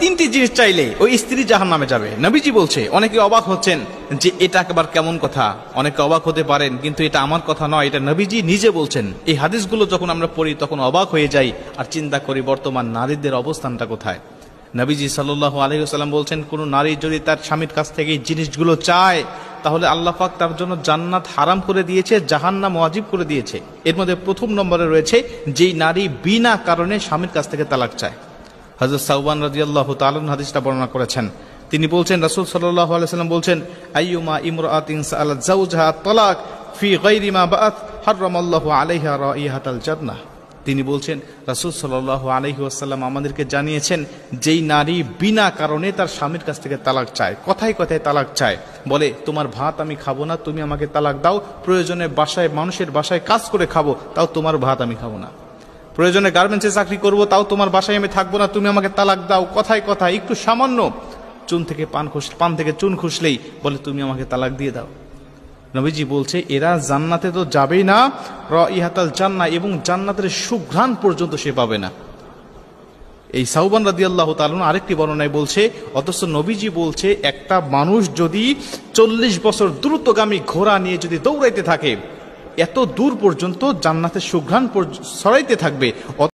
তিনটি জিনিস চাইলে ওই স্ত্রী জাহান্নামে যাবে। নবীজি বলছে, অনেকে অবাক হচ্ছেন যে এটা একবার কেমন কথা, অনেকে অবাক হতে পারেন, কিন্তু এটা আমার কথা নয়, এটা নবীজি নিজে বলছেন। এই হাদিসগুলো যখন আমরা পড়ি তখন অবাক হয়ে যাই আর চিন্তা করি বর্তমান নারীদের অবস্থানটা কোথায়। নবীজি সাল্লাল্লাহু আলাইহি ওয়াসাল্লাম বলছেন, কোন নারী যদি তার স্বামীর কাছ থেকে এই জিনিসগুলো চায় তাহলে আল্লাহ পাক তার জন্য জান্নাত হারাম করে দিয়েছে, জাহান্নাম ওয়াজিব করে দিয়েছে। এর মধ্যে প্রথম নম্বরে রয়েছে যেই নারী বিনা কারণে স্বামীর কাছ থেকে তালাক চায়। হযরত সাওবান রাদিয়াল্লাহু তাআলা হাদিসটা বর্ণনা করেছেন। তিনি বলছেন, রাসূল সাল্লাল্লাহু আলাইহি ওয়াসাল্লাম বলছেন, আইয়ুমা ইমরাআতিন সাআলাত যাওজাহা তালাক ফি গায়রি মা বাআত হারামাল্লাহু আলাইহা রাইহাতাল জান্নাহ। তিনি বলছেন, রাসূল সাল্লাল্লাহু আলাইহি ওয়াসাল্লাম আমাদেরকে জানিয়েছেন, যেই নারী বিনা কারণে তার স্বামীর কাছ থেকে তালাক চায়, কথায় কথায় তালাক চায়, বলে তোমার ভাত আমি খাবো না, তুমি আমাকে তালাক দাও, প্রয়োজনে বাসায় মানুষের বাসায় কাজ করে খাবো, তাও তোমার ভাত আমি খাবো না, প্রয়োজনে গার্মেন্টসে চাকরি করব, তাও তোমার বাসায় আমি থাকবো না, তুমি আমাকে তালাক দাও, কথায় কথায় একটু সামান্য পান থেকে চুন খুশলেই বলে তুমি আমাকে তালাক দিয়ে দাও। নবীজি বলছে, এরা জান্নাতে তো যাবেই না, রাইহাতাল জান্নাহ, এবং জান্নাতের সুঘ্রাণ পর্যন্ত সে পাবে না। এই সাওবান রাদিয়াল্লাহু তাআলা আরেকটি বর্ণনায় বলছে, অথচ নবীজি বলছে একটা মানুষ যদি 40 বছর দ্রুতগামী ঘোড়া নিয়ে যদি দৌড়াইতে থাকে, এত দূর পর্যন্ত জান্নাতের সুঘ্রাণ ছড়াইতে থাকবে।